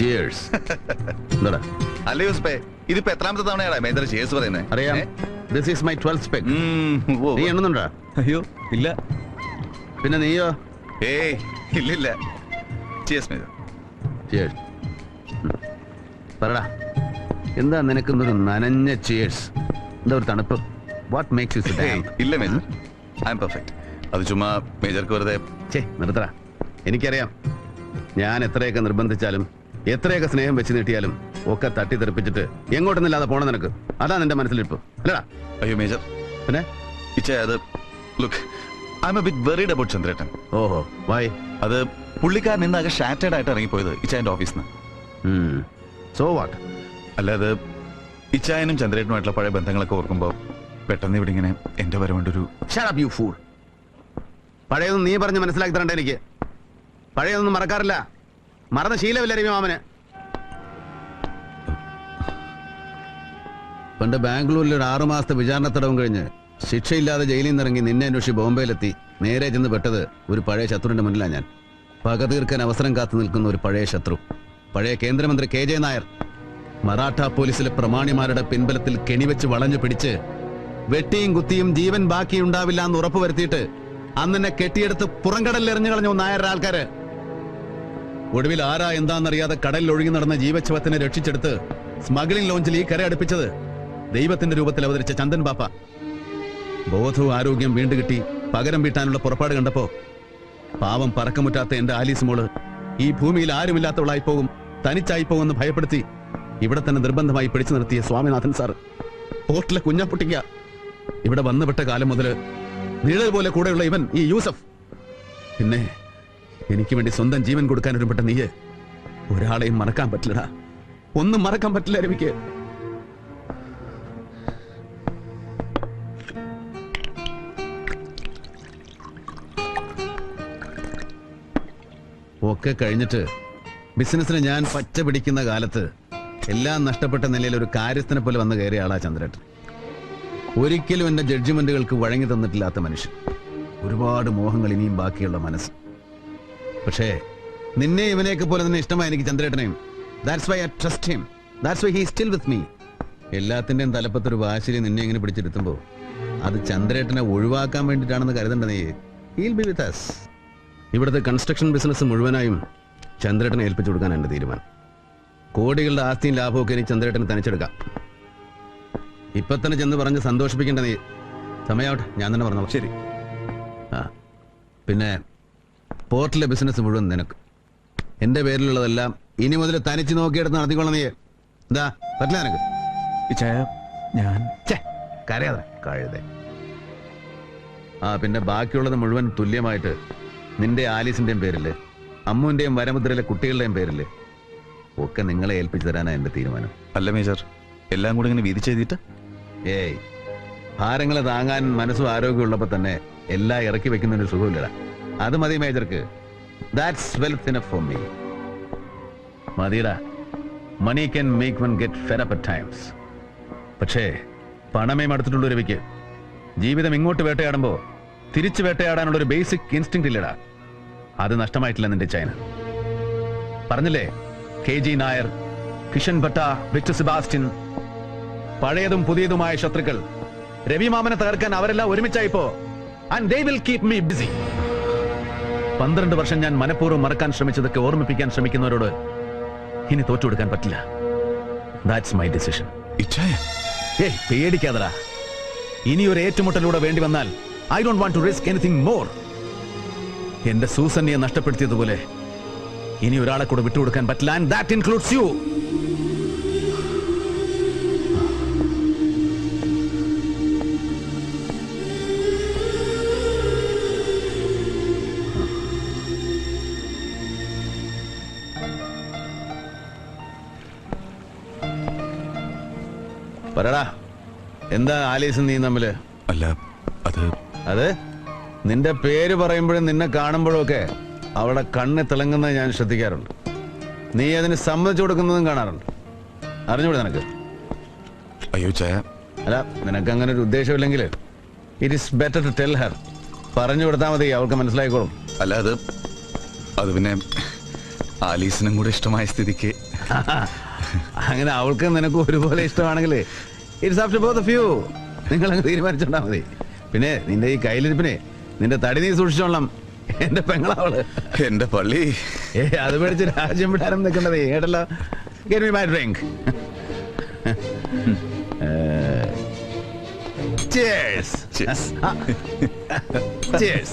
Cheers. എന്താടാ അല്ലേ യൂസ്പേ, ഇതിപ്പോ എത്രാമത്തെ തവണയാണ് മേജർ ചിയേഴ്സ് പറയുന്നത്? അറിയാം. This is my 12th peg. നീ എണ്ണുന്നുണ്ടാ? അയ്യോ ഇല്ല. പിന്നെ നീയോ? ഏയ് ഇല്ലില്ല. Cheers major. ചിയേഴ്സ്. പറടാ, എന്താ നിനക്കൊന്നൊരു നനഞ്ഞ ചിയേഴ്സ്? എന്താ ഒരു തണുപ്പ്? What makes you so dam? ഇല്ല മേജർ, ഐ എം പെർഫെക്റ്റ്. അത് ചുമ്മാ മേജർക്ക് വെറുതെ. നിർത്തടാ. എനിക്കറിയാം, ഞാൻ എത്രയൊക്കെ നിർബന്ധിച്ചാലും എത്രയൊക്കെ സ്നേഹം വെച്ച് നീട്ടിയാലും ഒക്കെ തട്ടി തെറിപ്പിച്ചിട്ട് എങ്ങോട്ടൊന്നില്ലാതെ പോണം നിനക്ക്. അതാ നിന്റെ മനസ്സിലിരിപ്പ് അല്ലടാ? അയ്യോ മേജർ, പിന്നെ അത് look, I am a bit worried about ചന്ദ്രേട്ടൻ. ഓഹോ, വൈ? അത് പുള്ളിക്കാരൻ ഇന്നാകെ ഷാറ്റേഡ് ആയിട്ട് ഇറങ്ങിപ്പോയത് ഇച്ചായന്റെ ഓഫീസിൽ നിന്ന്. So what? അല്ലാതെ ഇച്ചായനും ചന്ദ്രേട്ടനുമായിട്ടുള്ള പഴയ ബന്ധങ്ങളൊക്കെ ഓർക്കുമ്പോൾ പെട്ടെന്ന് ഇവിടെ ഇങ്ങനെ എന്റെ വരവേണ്ടൊരു. Shut up, you fool. പഴയതൊന്നും നീ പറഞ്ഞ് മനസ്സിലാക്കി തരണ്ട എനിക്ക്. പഴയതൊന്നും മറക്കാറില്ല. മറന്ന ശീലമില്ല രവി മാമന്. പണ്ട് ബാംഗ്ലൂരിൽ ഒരു 6 മാസത്തെ വിചാരണ തടവും കഴിഞ്ഞ് ശിക്ഷയില്ലാതെ ജയിലിൽ നിന്ന് ഇറങ്ങി നിന്നെ അന്വേഷിച്ച് ബോംബെയിലെത്തി നേരെ ചെന്ന് പെട്ടത് ഒരു പഴയ ശത്രുവിന്റെ മുന്നിലാണ് ഞാൻ. പക തീർക്കാൻ അവസരം കാത്തു നിൽക്കുന്ന ഒരു പഴയ ശത്രു, പഴയ കേന്ദ്രമന്ത്രി KJ നായർ. മറാഠ പോലീസിലെ പ്രമാണിമാരുടെ പിൻബലത്തിൽ കെണിവെച്ച് വളഞ്ഞു പിടിച്ച് വെട്ടിയും കുത്തിയും ജീവൻ ബാക്കിയുണ്ടാവില്ല എന്ന് ഉറപ്പുവരുത്തിയിട്ട് അന്നെന്നെ കെട്ടിയെടുത്ത് പുറംകടലിൽ എറിഞ്ഞു കളഞ്ഞു നായരുടെ ആൾക്കാര്. ഒടുവിൽ ആരാ എന്താണെന്നറിയാതെ കടലിൽ ഒഴുകി നടന്ന ജീവച്ഛവത്തിനെ രക്ഷിച്ചെടുത്ത് സ്മഗ്ലിംഗ് ലോഞ്ചിൽ ഈ കര അടുപ്പിച്ചത് ദൈവത്തിന്റെ രൂപത്തിൽ അവതരിച്ച ചന്ദൻ ബാപ്പ. ബോധവും ആരോഗ്യം വീണ്ടു കിട്ടി പകരം വീട്ടാനുള്ള പുറപ്പാട് കണ്ടപ്പോ പാവം പറക്കമുറ്റാത്ത എന്റെ ആലീസ് മോള് ഈ ഭൂമിയിൽ ആരുമില്ലാത്തവളായി പോകും, തനിച്ചായി പോകുമെന്ന് ഭയപ്പെടുത്തി ഇവിടെ തന്നെ നിർബന്ധമായി പിടിച്ചു നിർത്തിയ സ്വാമിനാഥൻ സാർ, പോർട്ടിലെ കുഞ്ഞാപ്പുട്ടിക്ക, ഇവിടെ വന്നുപെട്ട കാലം മുതല് നിഴൽ പോലെ കൂടെയുള്ള ഇവൻ ഈ യൂസഫ്, പിന്നെ എനിക്ക് വേണ്ടി സ്വന്തം ജീവൻ കൊടുക്കാൻ ഒരുപ്പെട്ട നീയെ ഒരാളെയും മറക്കാൻ പറ്റില്ലടാ. ഒന്നും മറക്കാൻ പറ്റില്ല രവിക്ക്. ഒക്കെ കഴിഞ്ഞിട്ട് ബിസിനസ്സിന് ഞാൻ പച്ച പിടിക്കുന്ന കാലത്ത് എല്ലാം നഷ്ടപ്പെട്ട നിലയിൽ ഒരു കാര്യസ്ഥനെ പോലെ വന്ന് കയറിയ ആളാ ചന്ദ്രേട്ടൻ. ഒരിക്കലും എന്റെ ജഡ്ജ്മെന്റുകൾക്ക് വഴങ്ങി തന്നിട്ടില്ലാത്ത മനുഷ്യൻ. ഒരുപാട് മോഹങ്ങൾ ഇനിയും ബാക്കിയുള്ള മനസ്സ്. പക്ഷേ നിന്നെ ഇവനെയൊക്കെ പോലെ തന്നെ ഇഷ്ടമായി എനിക്ക് ചന്ദ്രേട്ടനെയും. That's why I trust him. That's why he is still with me. എല്ലാത്തിന്റെയും തലപ്പത്തൊരു വാശിരി നിന്നെ ഇങ്ങനെ പിടിച്ചെടുത്തുമ്പോൾ അത് ചന്ദ്രേട്ടനെ ഒഴിവാക്കാൻ വേണ്ടിയിട്ടാണെന്ന് കരുതണ്ട നീ. He'll be with us. ഇവിടുത്തെ കൺസ്ട്രക്ഷൻ ബിസിനസ് മുഴുവനായും ചന്ദ്രേട്ടനെ ഏൽപ്പിച്ചു കൊടുക്കാൻ എന്റെ തീരുമാനം. കോടികളുടെ ആസ്തിയും ലാഭമൊക്കെ എനിക്ക് ചന്ദ്രേട്ടനെ തനിച്ചെടുക്കാം. ഇപ്പൊ തന്നെ ചെന്ന് പറഞ്ഞ് സന്തോഷിപ്പിക്കേണ്ട നീ. സമയാവട്ടെ, ഞാൻ തന്നെ പറഞ്ഞോളാം. ശരി. പിന്നെ പോർട്ടിലെ ബിസിനസ് മുഴുവൻ നിനക്ക്. എന്റെ പേരിലുള്ളതെല്ലാം ഇനി മുതൽ തനിച്ച് നോക്കിയെടുത്ത് നടത്തിക്കൊള്ളാം നീ. എന്താ പറ്റില്ല നിനക്ക്? ഞാൻ കരയാതെ കഴുതേ. പിന്നെ ബാക്കിയുള്ളത് മുഴുവൻ തുല്യമായിട്ട് നിന്റെ ആലീസിന്റെയും പേരില് അമ്മുവിന്റെയും വരമുദ്രയിലെ കുട്ടികളുടെയും പേരില് ഒക്കെ നിങ്ങളെ ഏൽപ്പിച്ചു തരാനാ എന്റെ തീരുമാനം. അല്ല മേജർ, എല്ലാം കൂടി ഇങ്ങനെ വീതിച്ചെഴുതിയിട്ട്? ഏയ്, ഭാരങ്ങളെ താങ്ങാൻ മനസ്സും ആരോഗ്യം ഉള്ളപ്പോ തന്നെ എല്ലാം ഇറക്കി വെക്കുന്നതിന് സുഖമില്ലടാ. അത് മതി മേജർക്ക്. That's wealth enough for me. മതിടാ. Money can make one get fed up at times. പക്ഷേ പണമേ മടുത്തിട്ടുള്ള രവിക്ക് ജീവിതം ഇങ്ങോട്ട് വേട്ടയാടുമ്പോ തിരിച്ചു വേട്ടയാടാനുള്ള ഒരു ബേസിക് ഇൻസ്റ്റിങ് ഇല്ലടാ. അത് നഷ്ടമായിട്ടില്ല നിന്റെ ചൈന. പറഞ്ഞില്ലേ, KG Nair, Kishan Bhatta, Victor Sebastian, പഴയതും പുതിയതുമായ ശത്രുക്കൾ. രവി മാമനെ തകർക്കാൻ അവരെല്ലാം ഒരുമിച്ചായിപ്പോ. And they will keep me busy. 12 വർഷം ഞാൻ മനഃപൂർവ്വം മറക്കാൻ ശ്രമിച്ചതൊക്കെ ഓർമ്മിപ്പിക്കാൻ ശ്രമിക്കുന്നവരോട് ഇനി തോറ്റു കൊടുക്കാൻ പറ്റില്ല. That's my decision. പേടിക്കാതടാ. ഇനി ഒരു ഏറ്റുമുട്ടലൂടെ വേണ്ടി വന്നാൽ I don't want to risk anything more. എന്റെ സൂസന്നിയെ നഷ്ടപ്പെടുത്തിയതുപോലെ ഇനി ഒരാളെ കൂടെ വിട്ടുകൊടുക്കാൻ പറ്റില്ല. And that includes you. പറടാ, എന്താ ആലീസും നീ തമ്മില്? അല്ല, അത് നിന്റെ പേര് പറയുമ്പോഴും നിന്നെ കാണുമ്പോഴും ഒക്കെ അവളുടെ കണ്ണ് തിളങ്ങുന്നത് ഞാൻ ശ്രദ്ധിക്കാറുണ്ട്. നീ അതിന് സമ്മതിച്ചു കൊടുക്കുന്നതും കാണാറുണ്ട്. അറിഞ്ഞൂടെ നിനക്ക്? അയ്യോ ചായ, അല്ല, നിനക്ക് അങ്ങനെ ഒരു ഉദ്ദേശമില്ലെങ്കിൽ it is better to tell her. പറഞ്ഞു കൊടുത്താൽ മതി, അവൾക്ക് മനസ്സിലായിക്കോളും. അല്ല അത് പിന്നെ ആലീസിനും കൂടെ ഇഷ്ടമായ സ്ഥിതിക്ക് അങ്ങനെ അവൾക്ക് നിനക്ക് ഒരുപോലെ ഇഷ്ടമാണെങ്കിൽ it's after both of you. നിങ്ങൾ അങ്ങ് തീരുമാനിച്ചോണ്ടാ മതി. പിന്നെ നിന്റെ ഈ കയ്യിലിരിപ്പിനെ നിന്റെ തടി നീ സൂക്ഷിച്ചോളാം. എന്റെ പെങ്ങളവള്. എന്റെ പള്ളി. അത് പേടിച്ച് രാജ്യം വിടാനും നിൽക്കേണ്ടത് കേട്ടല്ലോ. Get me my drink. Cheers. Cheers. Cheers.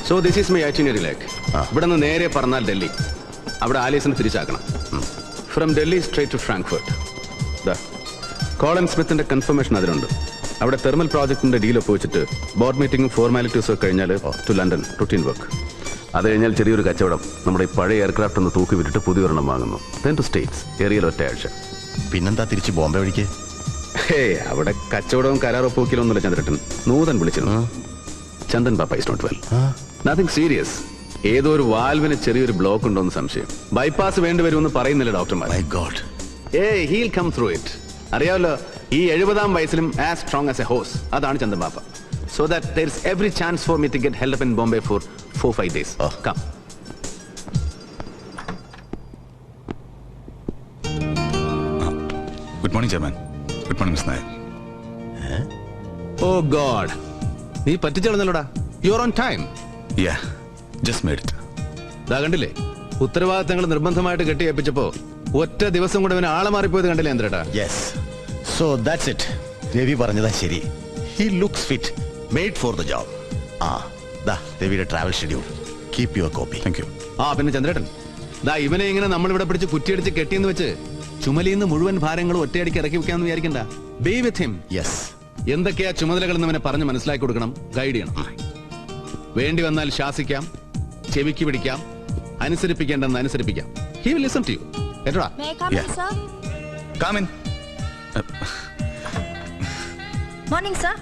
So this is my itinerary ലേക്ക്. ഇവിടെ നിന്ന് നേരെ പറഞ്ഞാൽ ഡൽഹി. അവിടെ ആലീസിനെ തിരിച്ചാക്കണം. From Delhi straight to Frankfurt. Colin സ്മിത്തിന്റെ കൺഫർമേഷൻ അതിലുണ്ട്. അവിടെ തെർമൽ പ്രോജക്ടിന്റെ ഡീൽ ഒപ്പുവെച്ചിട്ട് ബോർഡ് മീറ്റിംഗും ഫോർമാലിറ്റീസും ഒക്കെ കഴിഞ്ഞാൽ ടു ലണ്ടൻ റുട്ടീൻ വർക്ക്. അത് കഴിഞ്ഞാൽ ചെറിയൊരു കച്ചവടം. നമ്മുടെ ഈ പഴയ എയർക്രാഫ്റ്റ് ഒന്ന് തൂക്കി വിട്ടിട്ട് പുതിയൊരെണ്ണം വാങ്ങുന്നു. Then to States. ഏറിയൽ ഒറ്റ ആഴ്ച. പിന്നെന്താ തിരിച്ച് ബോംബെ വഴിക്ക്? അവിടെ കച്ചവടവും കരാറൊപ്പുവെക്കലൊന്നുമില്ല ചന്ദ്രട്ടൻ. നൂതൻ വിളിച്ചിരുന്നു. ചന്ദൻ പാപ്പ is not well. Nothing serious. ഏതോ ഒരു വാൽവിന് ചെറിയൊരു ബ്ലോക്ക് ഉണ്ടോന്ന് സംശയം. ബൈപ്പാസ് വേണ്ടിവരുമെന്ന് പറയുന്നില്ല ഡോക്ടർമാർ. My god. He'll come through it. അറിയാമല്ലോ, ഈ 70-ാം വയസ്സിലും as strong as a horse. അതാണ് ചന്ദൻ പാപ്പ. So that there is every chance for me to get held up in Bombay for 4-5 days. Come. Good morning chairman. Good morning miss Nair. Oh god, നീ പറ്റിച്ചളഞ്ഞല്ലോടാ. You are on time. Yeah, just made it. ദാ കണ്ടില്ലേ, ഉത്തരവാദിത്തങ്ങൾ നിർബന്ധമായിട്ട് കെട്ടിയേപ്പിച്ചപ്പോ ഒറ്റ ദിവസം കൊണ്ട് ഇവന് ആളെ മാറിപ്പോയത് കണ്ടില്ലേ എന്തേട്ടാ? Yes. So that's it. Ravi പറഞ്ഞതാ ശരി. He looks fit, made for the job. ദാ രവിയുടെ travel schedule. Keep your copy. Thank you. പിന്നെ ചന്ദ്രേട്ടൻ, ദാ ഇവനെ ഇങ്ങനെ നമ്മളിവിടെ പിടിച്ച് കുറ്റിയടിച്ച് കെട്ടിയെന്ന് വെച്ച് ചുമലിന്ന് മുഴുവൻ ഭാരങ്ങളും ഒറ്റയടിക്ക് ഇറക്കി വെക്കാന്ന് വിചാരിക്കണ്ട. B with him. യെസ്. എന്തൊക്കെയാ ചുമതലകളെന്ന് അവനെ പറഞ്ഞ് മനസ്സിലാക്കി കൊടുക്കണം, ഗൈഡ് ചെയ്യണം. വേണ്ടി വന്നാൽ ശാസിക്കാം, ചെവിക്ക് പിടിക്കാം, അനുസരിപ്പിക്കേണ്ടെന്ന് അനുസരിപ്പിക്കാം. He will listen to you. കേട്ടോടാ? May I come in, sir? Come in. Morning, sir.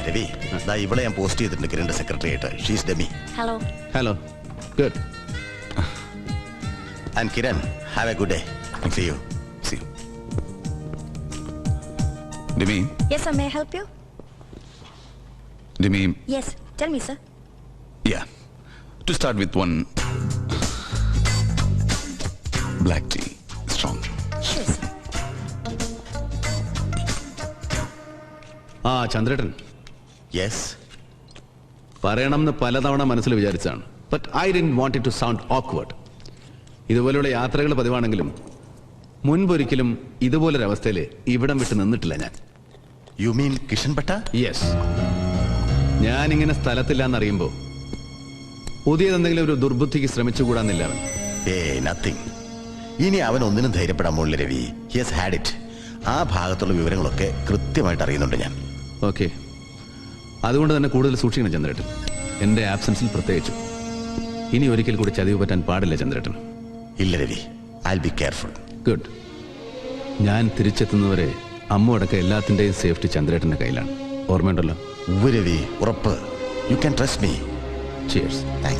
Ravi, ദാ ഇവിടെ ഞാൻ പോസ്റ്റ് ചെയ്തിട്ടുണ്ട് കിരണിന്റെ സെക്രട്ടറി ആയിട്ട്. She's Demi. Hello. Hello. Good. And Kiran, have a good day. See you. See you. Demi, Yes, sir. May I help you? Demi, Yes. Tell me, sir. yeah. To start with one black tea, strong. Sure, sir. ചന്ദ്രേട്ടൻ, yes. പറയണമെന്ന് പലതവണ മനസ്സിൽ വിചാരിച്ചാണ്. But I didn't want it to sound awkward. ഇതുപോലെയുള്ള യാത്രകൾ പതിവാണെങ്കിലും മുൻപൊരിക്കലും ഇതുപോലൊരവസ്ഥയിൽ ഇവിടം വിട്ട് നിന്നിട്ടില്ല ഞാൻ. You mean Kishan Bhatt? Yes. ഞാനിങ്ങനെ സ്ഥലത്തില്ലാന്നറിയുമ്പോ പുതിയതെന്തെങ്കിലും ഒരു ദുർബുദ്ധിക്ക് ശ്രമിച്ചുകൂടാന്നില്ല അവൻ. നത്തിങ്. ഇനി അവൻ ഒന്നിനും ധൈര്യപ്പെടാൻ പോണില്ല Ravi. He has had it. ആ ഭാഗത്തുള്ള വിവരങ്ങളൊക്കെ കൃത്യമായിട്ട് അറിയുന്നുണ്ട് ഞാൻ. ഓക്കെ, അതുകൊണ്ട് തന്നെ കൂടുതൽ സൂക്ഷിക്കണം ചന്ദ്രേട്ടൻ. എന്റെ ആബ്സൻസിൽ പ്രത്യേകിച്ചു. ഇനി ഒരിക്കൽ കൂടി ചതിവ് പറ്റാൻ പാടില്ല ചന്ദ്രേട്ടൻ. ഇല്ല Ravi, I will be careful. Good. ഞാൻ തിരിച്ചെത്തുന്നവരെ അമ്മ അടക്കം എല്ലാത്തിന്റെയും സേഫ്റ്റി ചന്ദ്രേട്ടന്റെ കയ്യിലാണ്. ഓർമ്മയുണ്ടല്ലോ? രവി, ഉറപ്പ്. You can trust me. Cheers. Thanks.